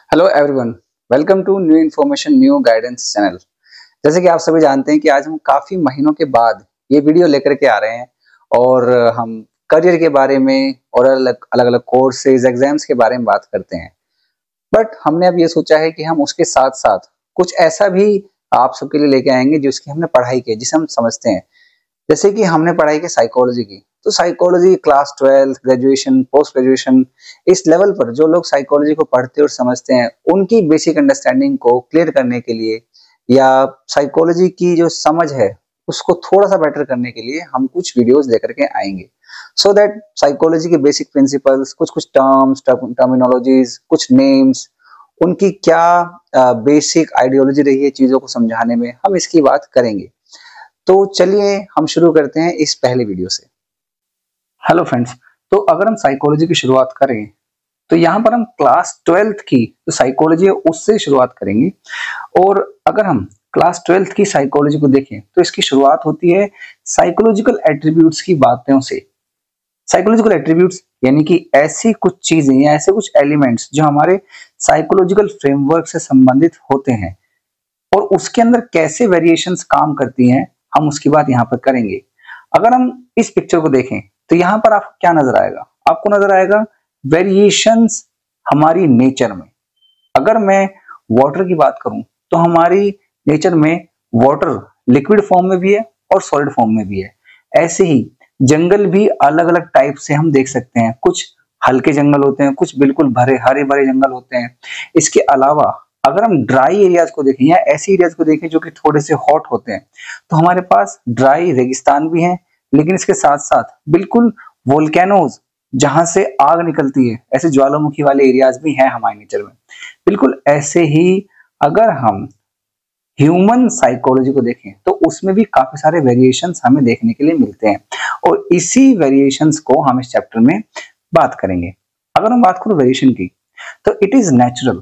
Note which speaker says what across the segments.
Speaker 1: Hello everyone, welcome to new information new guidance channel. जैसे कि आप सभी जानते हैं कि आज हम काफ़ी महीनों के बाद ये वीडियो लेकर के आ रहे हैं और हम करियर के बारे में और अलग अलग कोर्सेज एग्जाम्स के बारे में बात करते हैं। बट हमने अब ये सोचा है कि हम उसके साथ साथ कुछ ऐसा भी आप सबके लिए लेके आएंगे जिसकी हमने पढ़ाई की है, जिसे हम समझते हैं। जैसे कि हमने पढ़ाई की साइकोलॉजी की, तो psychology class 12 graduation post graduation इस लेवल पर जो लोग साइकोलॉजी को पढ़ते और समझते हैं उनकी बेसिक अंडरस्टैंडिंग को क्लियर करने के लिए या साइकोलॉजी की जो समझ है उसको थोड़ा सा बेटर करने के लिए हम कुछ वीडियोस लेकर के आएंगे, सो दैट साइकोलॉजी के बेसिक प्रिंसिपल्स, कुछ कुछ टर्म्स टर्मिनोलॉजीज, कुछ नेम्स, उनकी क्या बेसिक आइडियोलॉजी रही है चीजों को समझाने में, हम इसकी बात करेंगे। तो चलिए हम शुरू करते हैं इस पहले वीडियो से। हेलो फ्रेंड्स, तो अगर हम साइकोलॉजी की शुरुआत करें तो यहाँ पर हम क्लास 12th की जो साइकोलॉजी है उससे शुरुआत करेंगे। और अगर हम क्लास 12th की साइकोलॉजी को देखें तो इसकी शुरुआत होती है साइकोलॉजिकल एट्रीब्यूट्स की बातों से। साइकोलॉजिकल एट्रीब्यूट्स यानी कि ऐसी कुछ चीजें या ऐसे कुछ एलिमेंट्स जो हमारे साइकोलॉजिकल फ्रेमवर्क से संबंधित होते हैं और उसके अंदर कैसे वेरिएशंस काम करती हैं, हम उसकी बात यहाँ पर करेंगे। अगर हम इस पिक्चर को देखें तो यहाँ पर आपको क्या नजर आएगा? आपको नजर आएगा वेरिएशंस हमारी नेचर में। अगर मैं वाटर की बात करूं तो हमारी नेचर में वाटर लिक्विड फॉर्म में भी है और सॉलिड फॉर्म में भी है। ऐसे ही जंगल भी अलग अलग टाइप से हम देख सकते हैं। कुछ हल्के जंगल होते हैं, कुछ बिल्कुल हरे भरे जंगल होते हैं। इसके अलावा अगर हम ड्राई एरियाज को देखें या ऐसे एरियाज को देखें जो कि थोड़े से हॉट होते हैं, तो हमारे पास ड्राई रेगिस्तान भी है, लेकिन इसके साथ साथ बिल्कुल वोल्केनोज जहां से आग निकलती है, ऐसे ज्वालामुखी वाले एरियाज भी हैं हमारे नेचर में। बिल्कुल ऐसे ही अगर हम ह्यूमन साइकोलॉजी को देखें तो उसमें भी काफी सारे वेरिएशंस हमें देखने के लिए मिलते हैं और इसी वेरिएशंस को हम इस चैप्टर में बात करेंगे। अगर हम बात करें वेरिएशन की तो इट इज नेचुरल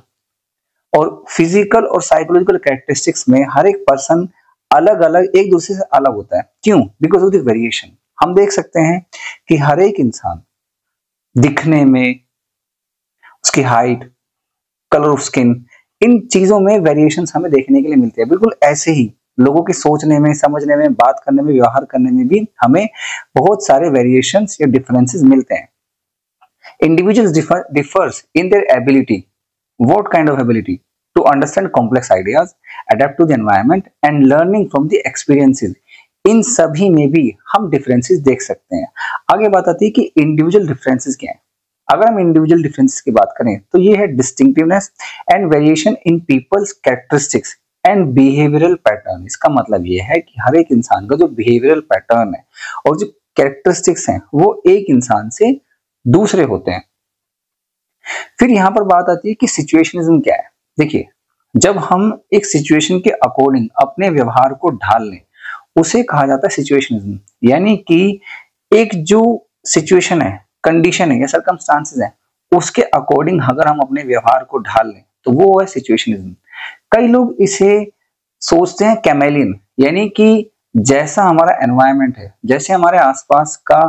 Speaker 1: और फिजिकल और साइकोलॉजिकल कैरेक्टरिस्टिक्स में हर एक पर्सन अलग अलग एक दूसरे से अलग होता है। क्यों? Because of the variation. हम देख सकते हैं कि हर एक इंसान दिखने में, उसकी हाइट, कलर ऑफ स्किन, इन चीजों में वेरिएशंस हमें देखने के लिए मिलते हैं। बिल्कुल ऐसे ही लोगों के सोचने में, समझने में, बात करने में, व्यवहार करने में भी हमें बहुत सारे वेरिएशंस या डिफरेंसेस मिलते हैं। Individuals differs in their ability. What kind of ability? To understand complex ideas, adapt to the environment and learning from the experiences. इन सभी में भी हम डिफरेंसेस देख सकते हैं। आगे बात आती है कि इंडिविजुअल डिफरेंसेस क्या है। अगर हम इंडिविजुअल डिफरेंसेस की बात करें तो ये है distinctiveness and variation in people's characteristics and behavioural pattern. इसका मतलब ये है कि हर एक इंसान का जो बिहेवियरल पैटर्न है और जो कैरेक्टरिस्टिक्स हैं वो एक इंसान से दूसरे होते हैं। फिर यहाँ पर बात आती है कि सिचुएशनिज्म क्या है। देखिए, जब हम एक सिचुएशन के अकॉर्डिंग अपने व्यवहार को ढाल लें उसे कहा जाता है सिचुएशनिज्म। यानी कि एक जो सिचुएशन है, कंडीशन है या सर्कमस्टांसेस है, उसके अकॉर्डिंग अगर हम अपने व्यवहार को ढाल लें तो वो है सिचुएशनिज्म। कई लोग इसे सोचते हैं कैमेलियन, यानी कि जैसा हमारा एनवायरनमेंट है, जैसे हमारे आसपास का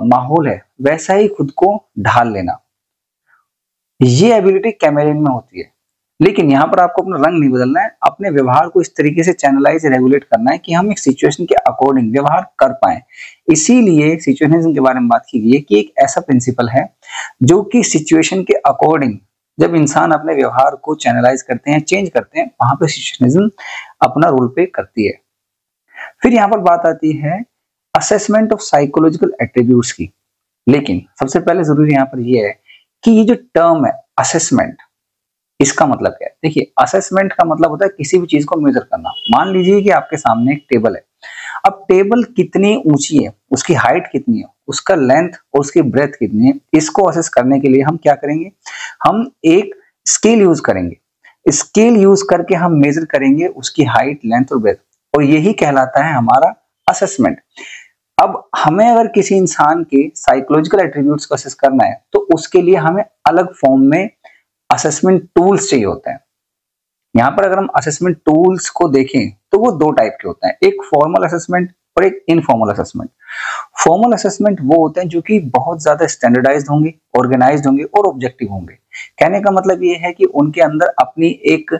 Speaker 1: माहौल है, वैसा ही खुद को ढाल लेना। ये एबिलिटी कैमेलियन में होती है। लेकिन यहाँ पर आपको अपना रंग नहीं बदलना है, अपने व्यवहार को इस तरीके से चैनलाइज रेगुलेट करना है कि हम एक सिचुएशन के अकॉर्डिंग व्यवहार कर पाए। इसीलिए सिचुएशनिज्म के बारे में बात की गई है कि एक ऐसा प्रिंसिपल है जो कि सिचुएशन के अकॉर्डिंग जब इंसान अपने व्यवहार को चैनलाइज करते हैं, चेंज करते हैं, वहां पर सिचुएशनिज्म अपना रोल प्ले करती है। फिर यहाँ पर बात आती है असेसमेंट ऑफ साइकोलॉजिकल एट्रीब्यूट्स की। लेकिन सबसे पहले जरूरी यहाँ पर यह है कि ये जो टर्म है असेसमेंट, इसका मतलब क्या है? देखिए, असेसमेंट का मतलब होता है किसी भी चीज को मेजर करना। मान लीजिए कि आपके सामने एक टेबल है। अब टेबल कितनी ऊंची है, उसकी हाइट कितनी है, उसका लेंथ और उसकी ब्रेथ कितनी है, इसको असेस करने के लिए हम क्या करेंगे? हम एक स्केल यूज करेंगे। स्केल यूज करके हम मेजर करेंगे उसकी हाइट, लेंथ और ब्रेथ, और यही कहलाता है हमारा असेसमेंट। अब हमें अगर किसी इंसान के साइकोलॉजिकल एट्रीब्यूट्स को असेस करना है तो उसके लिए हमें अलग फॉर्म में असेसमेंट टूल्स चाहिए होते हैं। यहाँ पर अगर हम असेसमेंट टूल्स को देखें तो वो दो टाइप के होते हैं, एक फॉर्मल असेसमेंट और एक इनफॉर्मल असेसमेंट। फॉर्मल असेसमेंट वो होते हैं जो कि बहुत ज्यादा स्टैंडर्डाइज्ड होंगे, ऑर्गेनाइज्ड होंगे और ऑब्जेक्टिव होंगे। कहने का मतलब ये है कि उनके अंदर अपनी एक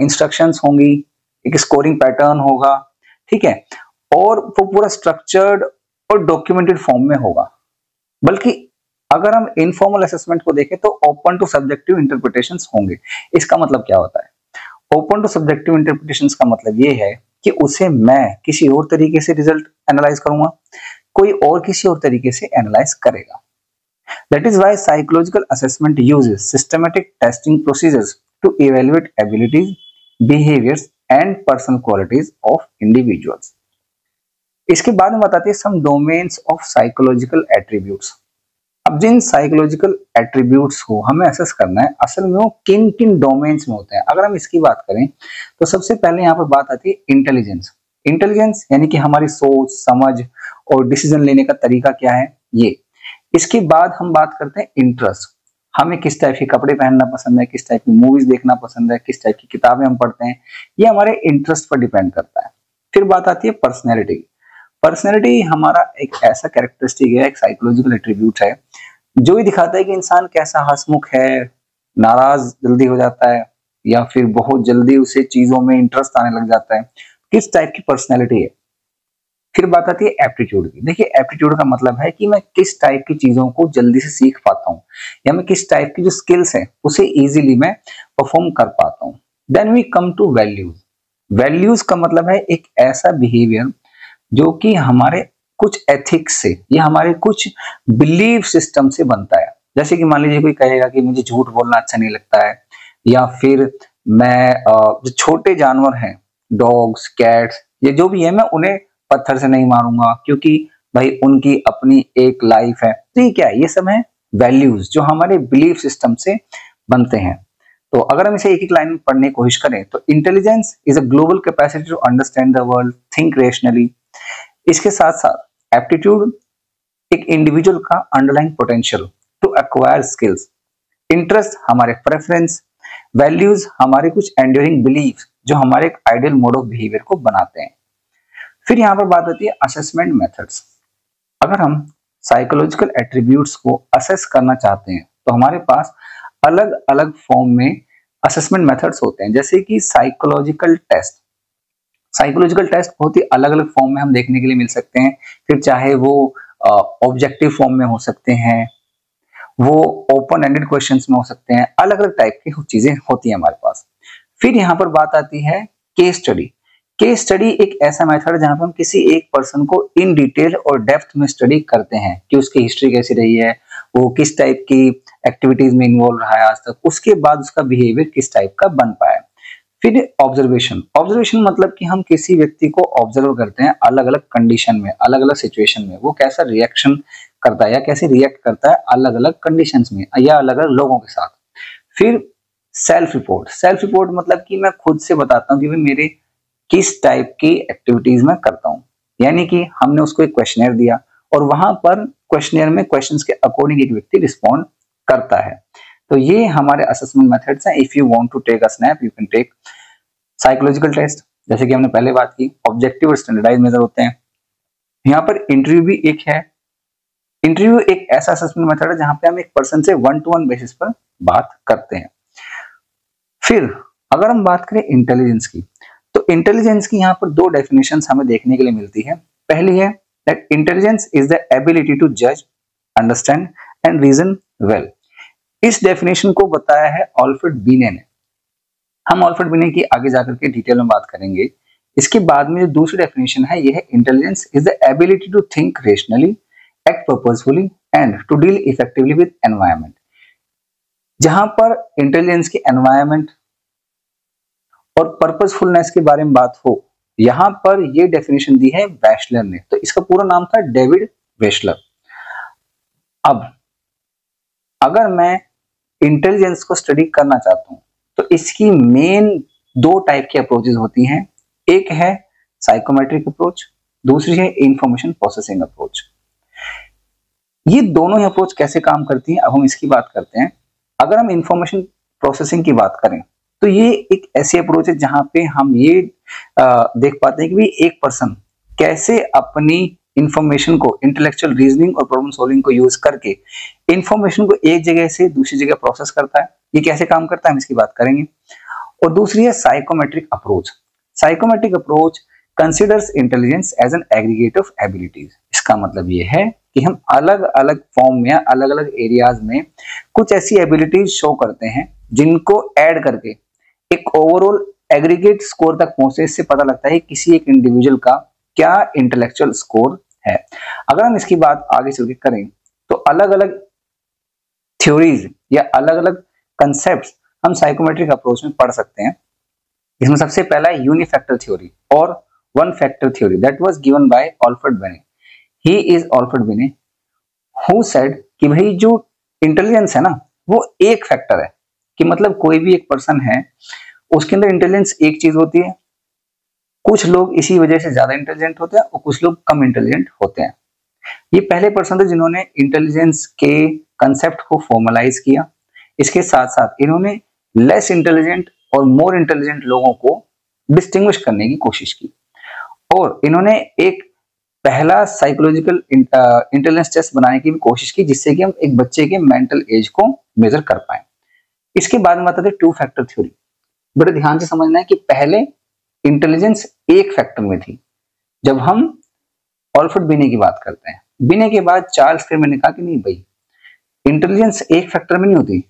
Speaker 1: इंस्ट्रक्शंस होंगी, एक स्कोरिंग पैटर्न होगा, ठीक है, और वो पूरा स्ट्रक्चर्ड और डॉक्यूमेंटेड फॉर्म में होगा। बल्कि अगर हम इनफॉर्मल असेसमेंट को देखें तो ओपन टू सब्जेक्टिव इंटरप्रिटेशंस होंगे। इसका मतलब क्या होता है? ओपन टू सब्जेक्टिव इंटरप्रिटेशंस का मतलब ये है कि उसे मैं किसी और तरीके से रिजल्ट एनालाइज करूंगा, कोई और किसी और तरीके से एनालाइज करेगा। That is why psychological assessment uses systematic testing procedures to evaluate abilities, behaviors and personal qualities of individuals. इसके बाद में बताते हैं some domains of psychological attributes। अब जिन साइकोलॉजिकल एट्रीब्यूट्स को हमें असेस करना है, असल में वो किन किन डोमेन्स में होते हैं। अगर हम इसकी बात करें तो सबसे पहले यहाँ पर बात आती है इंटेलिजेंस। इंटेलिजेंस यानी कि हमारी सोच, समझ और डिसीजन लेने का तरीका क्या है, ये। इसके बाद हम बात करते हैं इंटरेस्ट। हमें किस टाइप के कपड़े पहनना पसंद है, किस टाइप की मूवीज देखना पसंद है, किस टाइप की किताबें हम पढ़ते हैं, ये हमारे इंटरेस्ट पर डिपेंड करता है। फिर बात आती है पर्सनैलिटी। पर्सनैलिटी हमारा एक ऐसा कैरेक्टरिस्टिक है, एक साइकोलॉजिकल एट्रीब्यूट है जो ये दिखाता है कि इंसान कैसा हंसमुख है, नाराज जल्दी हो जाता है या फिर बहुत जल्दी उसे चीजों में इंटरेस्ट आने लग जाता है, किस टाइप की पर्सनैलिटी है। फिर बात आती है एप्टीट्यूड की। देखिए, एप्टीट्यूड का मतलब है कि मैं किस टाइप की चीजों को जल्दी से सीख पाता हूँ या मैं किस टाइप की जो स्किल्स है उसे इजीली मैं परफॉर्म कर पाता हूँ। Then we come to values. Values का मतलब है एक ऐसा बिहेवियर जो कि हमारे कुछ एथिक्स से या हमारे कुछ बिलीफ सिस्टम से बनता है। जैसे कि मान लीजिए कोई कहेगा कि मुझे झूठ बोलना अच्छा नहीं लगता है, या फिर मैं जो छोटे जानवर हैं, डॉग्स, कैट्स, ये जो भी है, मैं उन्हें पत्थर से नहीं मारूंगा क्योंकि भाई उनकी अपनी एक लाइफ है। तो ये क्या है? ये सब है वैल्यूज जो हमारे बिलीफ सिस्टम से बनते हैं। तो अगर हम इसे एक एक लाइन में पढ़ने की कोशिश करें तो intelligence is a global capacity to understand the world, think rationally. इसके साथ साथ एप्टीट्यूड एक इंडिविजुअल का underline potential to acquire skills. Interest हमारे प्रेफरेंस, वैल्यूज हमारे कुछ एंड्योरिंग बिलीफ जो हमारे एक आइडियल मोड ऑफ बिहेवियर को बनाते हैं। फिर यहाँ पर बात आती है असेसमेंट मेथड्स। अगर हम साइकोलॉजिकल एट्रीब्यूट्स को असेस करना चाहते हैं तो हमारे पास अलग अलग फॉर्म में असेसमेंट मेथड्स होते हैं, जैसे कि साइकोलॉजिकल टेस्ट। साइकोलॉजिकल टेस्ट बहुत ही अलग अलग फॉर्म में हम देखने के लिए मिल सकते हैं। फिर चाहे वो ऑब्जेक्टिव फॉर्म में हो सकते हैं, वो ओपन एंडेड क्वेश्चंस में हो सकते हैं, अलग अलग टाइप की चीजें होती हैं हमारे पास। फिर यहाँ पर बात आती है केस स्टडी। केस स्टडी एक ऐसा मेथड है जहां पर हम किसी एक पर्सन को इन डिटेल और डेप्थ में स्टडी करते हैं कि उसकी हिस्ट्री कैसी रही है, वो किस टाइप की एक्टिविटीज में इन्वॉल्व रहा है आज तक, उसके बाद उसका बिहेवियर किस टाइप का बन पाया। फिर ऑब्जर्वेशन। ऑब्जर्वेशन मतलब कि हम किसी व्यक्ति को ऑब्जर्व करते हैं अलग अलग कंडीशन में, अलग अलग सिचुएशन में, वो कैसा रिएक्शन करता है या कैसे रिएक्ट करता है अलग अलग कंडीशंस में या अलग अलग लोगों के साथ। फिर सेल्फ रिपोर्ट। सेल्फ रिपोर्ट मतलब कि मैं खुद से बताता हूँ कि भाई मेरे किस टाइप की एक्टिविटीज में करता हूँ। यानी कि हमने उसको एक क्वेश्चनर दिया और वहां पर क्वेश्चनर में क्वेश्चंस के अकॉर्डिंग एक व्यक्ति रिस्पॉन्ड करता है। तो ये हमारे असेसमेंट मेथड्स हैं। If you want to take a snap you can take psychological test, जैसे कि हमने पहले बात की, ऑब्जेक्टिव और स्टैंडर्डाइज मेजर होते हैं। यहाँ पर इंटरव्यू भी एक है। इंटरव्यू एक ऐसा असेसमेंट मेथड है जहां पे हम एक पर्सन से 1-to-1 बेसिस पर बात करते हैं। फिर अगर हम बात करें इंटेलिजेंस की, तो इंटेलिजेंस की यहाँ पर दो डेफिनेशंस हमें देखने के लिए मिलती है। पहली है that intelligence is the ability to जज, अंडरस्टैंड एंड रीजन वेल। इस डेफिनेशन को बताया है अल्फ्रेड बिने ने। हम अल्फ्रेड बिने की आगे जाकर के डिटेल में बात करेंगे। इसके बाद में जो दूसरी डेफिनेशन है ये है intelligence is the ability to think rationally, act purposefully and to deal effectively with environment. जहां पर इंटेलिजेंस की एनवायरनमेंट और पर्पसफुलनेस के बारे में बात हो, यहां पर ये डेफिनेशन दी है वेशलर ने। तो इसका पूरा नाम था डेविड वेशलर। अब अगर मैं इंटेलिजेंस को स्टडी करना चाहता हूं तो इसकी मेन दो टाइप की अप्रोचेस होती हैं। एक है साइकोमेट्रिक अप्रोच, दूसरी है इंफॉर्मेशन प्रोसेसिंग अप्रोच। ये दोनों ही अप्रोच कैसे काम करती हैं अब हम इसकी बात करते हैं। अगर हम इंफॉर्मेशन प्रोसेसिंग की बात करें तो ये एक ऐसी अप्रोच है जहां पे हम ये देख पाते हैं कि एक पर्सन कैसे अपनी इंफॉर्मेशन को, इंटेलेक्चुअल रीजनिंग और प्रॉब्लम सॉल्विंग को यूज करके इंफॉर्मेशन को एक जगह से दूसरी जगह प्रोसेस करता है। ये कैसे काम करता है हम इसकी बात करेंगे। और दूसरी है psychometric approach. Psychometric approach considers intelligence as an aggregate of abilities. इसका मतलब ये है कि हम अलग अलग फॉर्म में, अलग अलग एरियाज में कुछ ऐसी एबिलिटीज शो करते हैं जिनको ऐड करके एक ओवरऑल एग्रीगेट स्कोर तक पहुंचे। इससे पता लगता है किसी एक इंडिविजुअल का क्या इंटेलेक्चुअल स्कोर है। अगर हम इसकी बात आगे चल के करें तो अलग अलग थ्योरीज या अलग अलग कंसेप्ट हम साइकोमेट्रिक अप्रोच में पढ़ सकते हैं। इसमें सबसे पहला है यूनिफैक्टर थ्योरी और one factor theory that was given by Alfred बिने। ही इज अल्फ्रेड बिने हु सेड कि भाई जो इंटेलिजेंस है ना वो एक फैक्टर है, कि मतलब कोई भी एक पर्सन है उसके अंदर इंटेलिजेंस एक चीज होती है। कुछ लोग इसी वजह से ज्यादा इंटेलिजेंट होते हैं और कुछ लोग कम इंटेलिजेंट होते हैं। ये पहले पर्सन थे जिन्होंने इंटेलिजेंस के कंसेप्ट को फॉर्मलाइज किया। इसके साथ साथ इन्होंने लेस इंटेलिजेंट और मोर इंटेलिजेंट लोगों को डिस्टिंग्विश करने की कोशिश की और इन्होंने एक पहला साइकोलॉजिकल इंटेलिजेंस टेस्ट बनाने की भी कोशिश की जिससे कि हम एक बच्चे के मेंटल एज को मेजर कर पाए। इसके बाद में आता है टू फैक्टर थ्योरी। बड़े ध्यान से समझना है कि पहले इंटेलिजेंस एक फैक्टर में थी। जब हम अल्फ्रेड बिने की बात करते हैं, बिने के बाद चार्ल्स क्रेमर ने कहा कि नहीं भाई, इंटेलिजेंस एक फैक्टर में नहीं होती,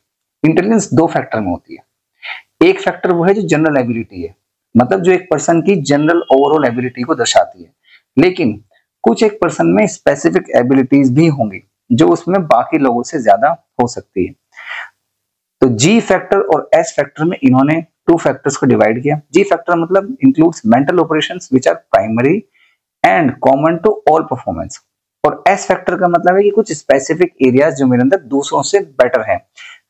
Speaker 1: इंटेलिजेंस दो फैक्टर में होती है। एक फैक्टर वो है जो जनरल एबिलिटी है, मतलब जो एक पर्सन की जनरल ओवरऑल एबिलिटी को दर्शाती है, लेकिन कुछ एक पर्सन में स्पेसिफिक एबिलिटीज भी होंगी जो उसमें बाकी लोगों से ज्यादा हो सकती है। तो जी फैक्टर और एस फैक्टर में इन्होंने टू फैक्टर्स को डिवाइड किया। जी फैक्टर मतलब includes mental operations which are primary and common to all performance, और एस फैक्टर का मतलब है कि कुछ स्पेसिफिक एरियाज जो मेरे अंदर दूसरों से बेटर है,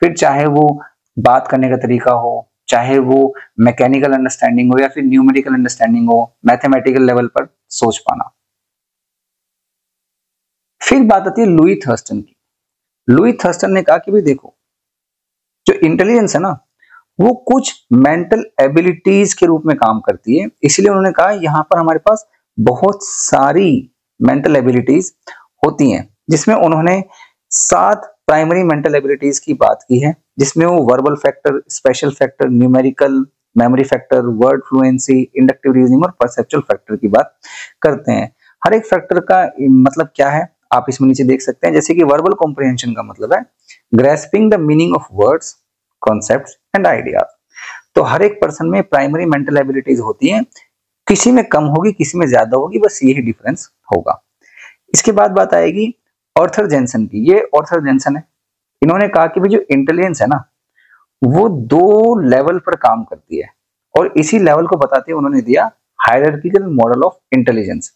Speaker 1: फिर चाहे वो बात करने का तरीका हो, चाहे वो मैकेनिकल अंडरस्टैंडिंग हो या फिर न्यूमेरिकल अंडरस्टैंडिंग हो, मैथमेटिकल लेवल पर सोच पाना। फिर बात आती है लुई थर्स्टन की। लुई थर्स्टन ने कहा कि भाई देखो, जो इंटेलिजेंस है ना वो कुछ मेंटल एबिलिटीज के रूप में काम करती है, इसलिए उन्होंने कहा यहाँ पर हमारे पास बहुत सारी मेंटल एबिलिटीज होती हैं, जिसमें उन्होंने 7 प्राइमरी मेंटल एबिलिटीज की बात की है, जिसमें वो verbal factor, special factor, numerical, memory factor, word fluency, inductive reasoning और परसेप्चुअल फैक्टर की बात करते हैं। हर एक फैक्टर का मतलब क्या है आप इसमें नीचे देख सकते हैं। जैसे कि वर्बल कॉम्प्रिहेंशन का मतलब है grasping the meaning of words, concepts and ideas. तो हर एक पर्सन में प्राइमरी मेंटल एबिलिटीज होती हैं, किसी में कम होगी, किसी में ज्यादा होगी, बस यही डिफरेंस होगा। इसके बाद बात आएगी आर्थर जेनसन की। ये आर्थर जेनसन है, इन्होंने कहा कि भाई जो इंटेलिजेंस है ना वो 2 लेवल पर काम करती है, और इसी लेवल को बताते हुए उन्होंने दिया हायरार्किकल मॉडल ऑफ इंटेलिजेंस,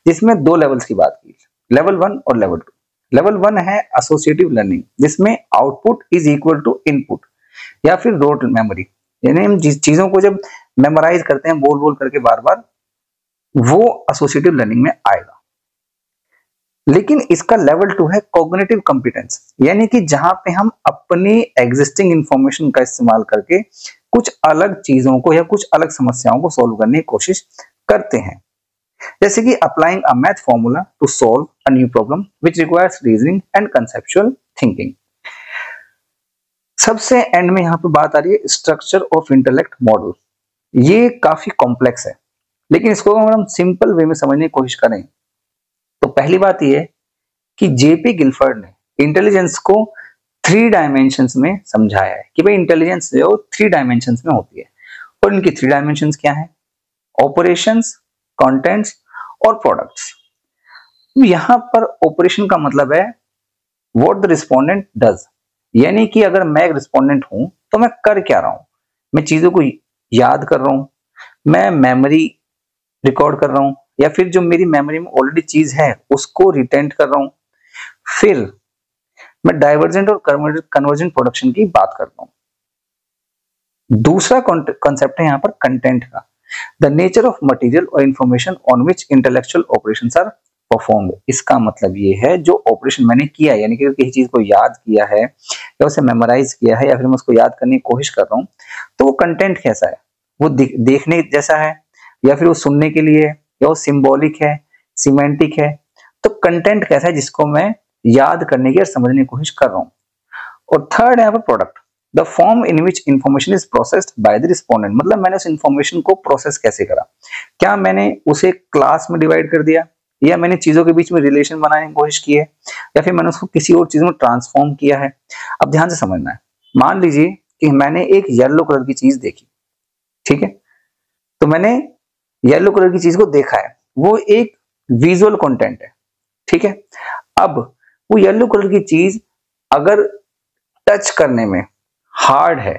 Speaker 1: जिसमें 2 लेवल्स की बात की, लेवल 1 और लेवल 2। लेवल 1 है एसोसिएटिव लर्निंग, जिसमें output is equal to input या फिर रोट मेमोरी, यानी हम जिस चीजों को जब मेमोराइज करते हैं बोल बोल करके बार बार, वो एसोसिएटिव लर्निंग में आएगा। लेकिन इसका लेवल 2 है कॉग्निटिव कॉम्पिटेंस, यानी कि जहां पे हम अपनी एग्जिस्टिंग इंफॉर्मेशन का इस्तेमाल करके कुछ अलग चीजों को या कुछ अलग समस्याओं को सॉल्व करने की कोशिश करते हैं। जैसे कि applying a math formula to solve a new problem which requires reasoning and conceptual thinking. सबसे एंड में यहाँ पे बात आ रही है स्ट्रक्चर ऑफ इंटेलेक्ट मॉडल। ये काफी कॉम्प्लेक्स है, लेकिन इसको अगर हम सिंपल वे में समझने की कोशिश करें तो पहली बात यह है कि जेपी गिलफर्ड ने इंटेलिजेंस को 3 डायमेंशंस में समझाया है कि भाई इंटेलिजेंस जो 3 डायमेंशंस में होती है, और इनकी 3 डायमेंशंस क्या है? ऑपरेशंस, कंटेंट्स और प्रोडक्ट्स। यहां पर ऑपरेशन का मतलब है व्हाट द रिस्पोंडेंट डज, यानी कि अगर मैं एक रिस्पोंडेंट हूं तो मैं कर क्या रहा हूं, मैं चीजों को याद कर रहा हूं, मैं मेमोरी रिकॉर्ड कर रहा हूं, या फिर जो मेरी मेमोरी में ऑलरेडी चीज है उसको रिटेंट कर रहा हूं। फिर मैं डाइवर्जेंट और कन्वर्जेंट प्रोडक्शन की बात करता हूं। दूसरा कॉन्सेप्ट है यहां पर कंटेंट का, द नेचर ऑफ मटेरियल और information on which intellectual operations are performed. इसका मतलब ये है जो ऑपरेशन मैंने किया, यानी कि किसी चीज को याद किया है या उसे मेमोराइज किया है या फिर मैं उसको याद करने की कोशिश कर रहा हूं, तो वो कंटेंट कैसा है? वो देखने जैसा है, या फिर वो सुनने के लिए, या वो सिंबॉलिक है, सिमेंटिक है, तो कंटेंट कैसा है जिसको मैं याद करने की और समझने की कोशिश कर रहा हूँ। और थर्ड है यहाँ पर product, the form in which information is processed by the respondent, मतलब मैंने उस इंफॉर्मेशन को प्रोसेस कैसे करा। क्या मैंने उसे क्लास में डिवाइड कर दिया, या मैंने चीजों के बीच में रिलेशन बनाने की कोशिश की है, या फिर मैंने उसको किसी और चीज में ट्रांसफॉर्म किया है। अब ध्यान से समझना है, मान लीजिए कि मैंने एक येलो कलर की चीज देखी, ठीक है, तो मैंने येलो कलर की चीज को देखा है, वो एक विजुअल कंटेंट है, ठीक है। अब वो येलो कलर की चीज अगर टच करने में हार्ड है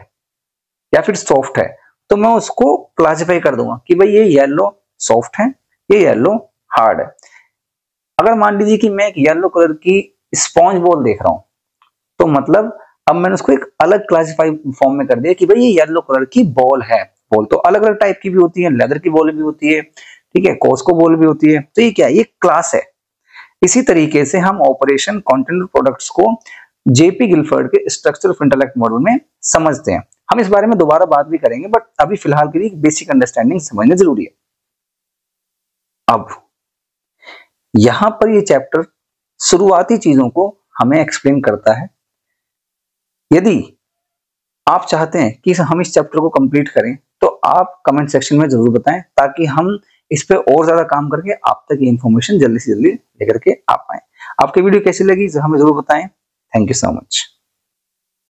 Speaker 1: या फिर सॉफ्ट है, तो मैं उसको क्लासिफाई कर दूंगा कि भाई ये येलो सॉफ्ट है, ये येलो हार्ड है। अगर मान लीजिए कि मैं एक येलो कलर की स्पॉन्ज बॉल देख रहा हूं, तो मतलब अब मैंने उसको एक अलग क्लासिफाई फॉर्म में कर दिया कि भाई ये येलो कलर की बॉल है। बॉल तो अलग अलग टाइप की भी होती है, लेदर की बॉल भी होती है, ठीक है, कॉस्को बॉल भी होती है, तो ये क्या है, ये क्लास है। इसी तरीके से हम ऑपरेशन कंटेंट प्रोडक्ट्स को जेपी गिलफर्ड के स्ट्रक्चर ऑफ इंटेलेक्ट मॉडल में समझते हैं। हम इस बारे में दोबारा बात भी करेंगे, बट अभी फिलहाल के लिए बेसिक अंडरस्टैंडिंग समझना जरूरी है। अब यहां पर ये चैप्टर शुरुआती चीजों को हमें एक्सप्लेन करता है। यदि आप चाहते हैं कि हम इस चैप्टर को कंप्लीट करें, तो आप कमेंट सेक्शन में जरूर बताएं, ताकि हम इस पे और ज्यादा काम करके आप तक ये इंफॉर्मेशन जल्दी से जल्दी लेकर के आ पाए। आपकी वीडियो कैसी लगी हमें जरूर बताएं। Thank you so much.